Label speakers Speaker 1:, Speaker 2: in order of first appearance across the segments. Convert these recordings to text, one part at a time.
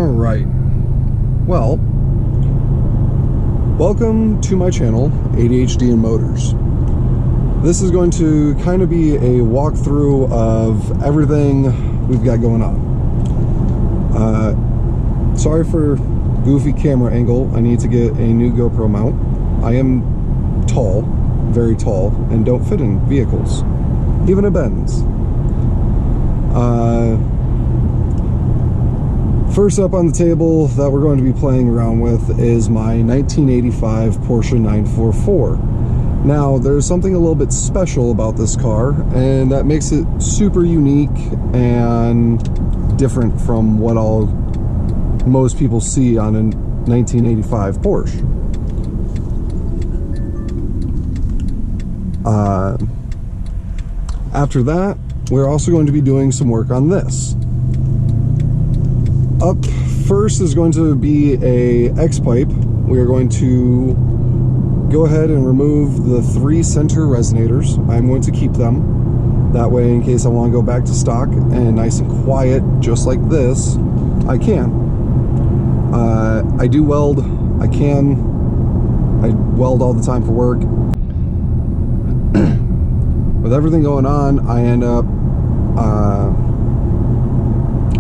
Speaker 1: Alright, well, welcome to my channel, ADHD&motors. This is going to kind of be a walkthrough of everything we've got going on. Sorry for goofy camera angle. I need to get a new GoPro mount. I am tall, very tall, and don't fit in vehicles, even a Benz. First up on the table that we're going to be playing around with is my 1985 Porsche 944. Now, there's something a little bit special about this car, and that makes it super unique and different from what most people see on a 1985 Porsche. After that, we're also going to be doing some work on this. Up first is going to be a X-pipe. We are going to go ahead and remove the 3 center resonators. I'm going to keep them. That way, in case I want to go back to stock and nice and quiet, just like this, I can. I do weld. I weld all the time for work. With everything going on, I end up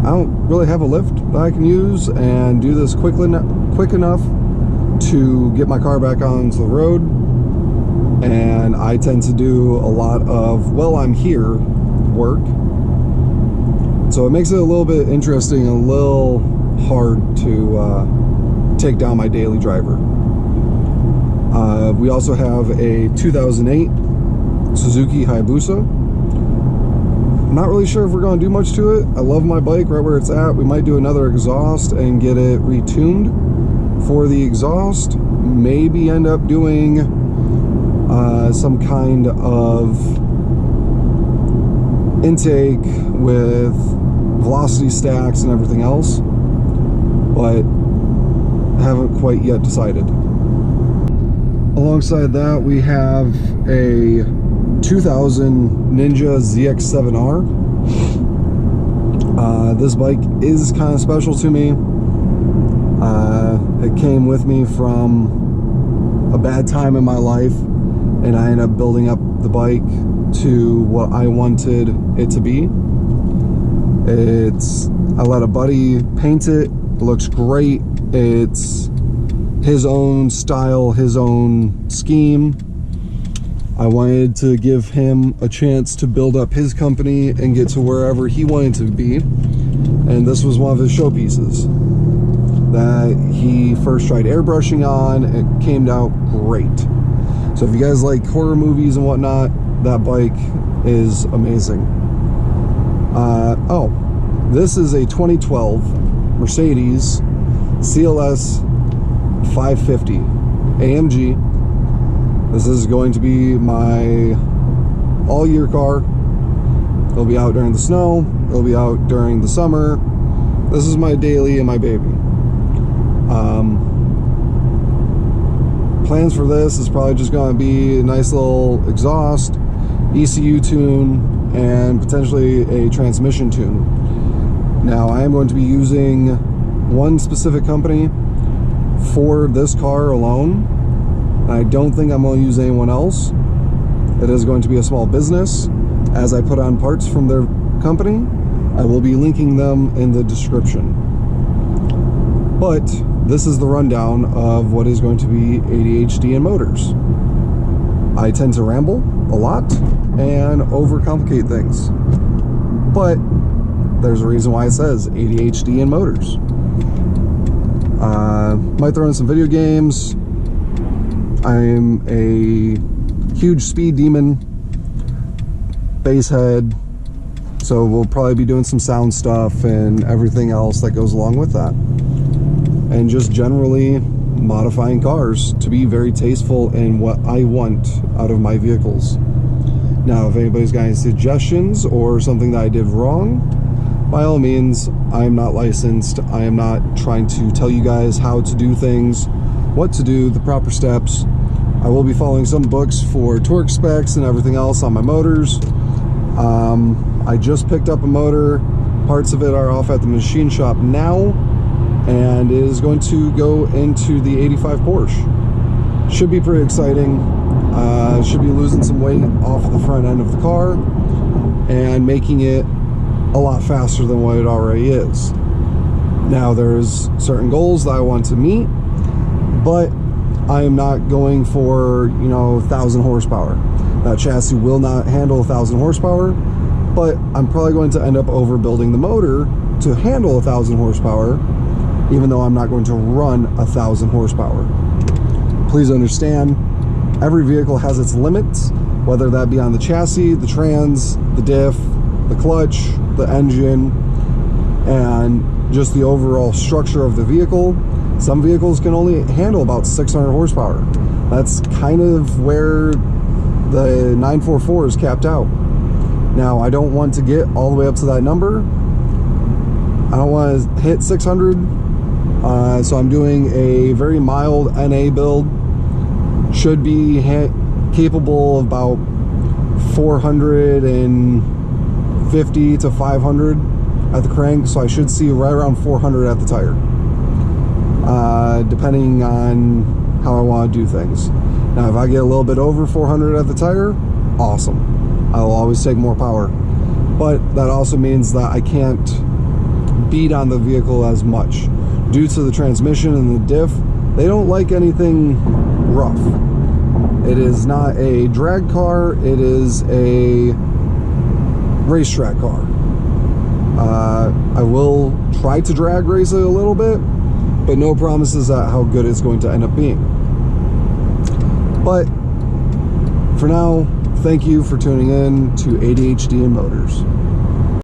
Speaker 1: I don't really have a lift that I can use and do this quick enough to get my car back onto the road. And I tend to do a lot of while I'm here work, so it makes it a little bit interesting and a little hard to take down my daily driver. We also have a 2008 Suzuki Hayabusa. I'm not really sure if we're going to do much to it. I love my bike right where it's at. We might do another exhaust and get it retuned for the exhaust. Maybe end up doing some kind of intake with velocity stacks and everything else, but haven't quite yet decided. Alongside that, we have a 2000 Ninja ZX7R. This bike is kind of special to me. It came with me from a bad time in my life, and I ended up building up the bike to what I wanted it to be. I let a buddy paint it. It looks great. It's his own style, his own scheme. I wanted to give him a chance to build up his company and get to wherever he wanted to be. And this was one of his showpieces that he first tried airbrushing on. It came out great. So if you guys like horror movies and whatnot, that bike is amazing. This is a 2012 Mercedes CLS 550 AMG. This is going to be my all-year car. It'll be out during the snow. It'll be out during the summer. This is my daily and my baby. Plans for this is probably just going to be a nice little exhaust, ECU tune, and potentially a transmission tune. Now, I am going to be using one specific company for this car alone. I don't think I'm going to use anyone else. It is going to be a small business. As I put on parts from their company, I will be linking them in the description. But this is the rundown of what is going to be ADHD&motors. I tend to ramble a lot and overcomplicate things. But there's a reason why it says ADHD&motors. Might throw in some video games. I'm a huge speed demon, bass head, so we'll probably be doing some sound stuff and everything else that goes along with that. And just generally modifying cars to be very tasteful in what I want out of my vehicles. Now, if anybody's got any suggestions or something that I did wrong, by all means, I am not licensed. I am not trying to tell you guys how to do things, what to do, the proper steps. I will be following some books for torque specs and everything else on my motors. I just picked up a motor. Parts of it are off at the machine shop now. and it is going to go into the 85 Porsche. Should be pretty exciting. Should be losing some weight off of the front end of the car and making it a lot faster than what it already is. Now, there's certain goals that I want to meet, but I am not going for, 1,000 horsepower. That chassis will not handle 1,000 horsepower, but I'm probably going to end up overbuilding the motor to handle 1,000 horsepower, even though I'm not going to run 1,000 horsepower. Please understand, every vehicle has its limits, whether that be on the chassis, the trans, the diff, the clutch, the engine, and just the overall structure of the vehicle. Some vehicles can only handle about 600 horsepower. That's kind of where the 944 is capped out. Now, I don't want to get all the way up to that number. I don't want to hit 600, so I'm doing a very mild NA build. Should be capable of about 450 to 500 at the crank, so I should see right around 400 at the tire, depending on how I want to do things. Now, if I get a little bit over 400 at the tire, awesome. I'll always take more power, but that also means that I can't beat on the vehicle as much due to the transmission and the diff. They don't like anything rough. It is not a drag car, it is a racetrack car. I will try to drag race it a little bit, but no promises at how good it's going to end up being. But for now, thank you for tuning in to ADHD and Motors.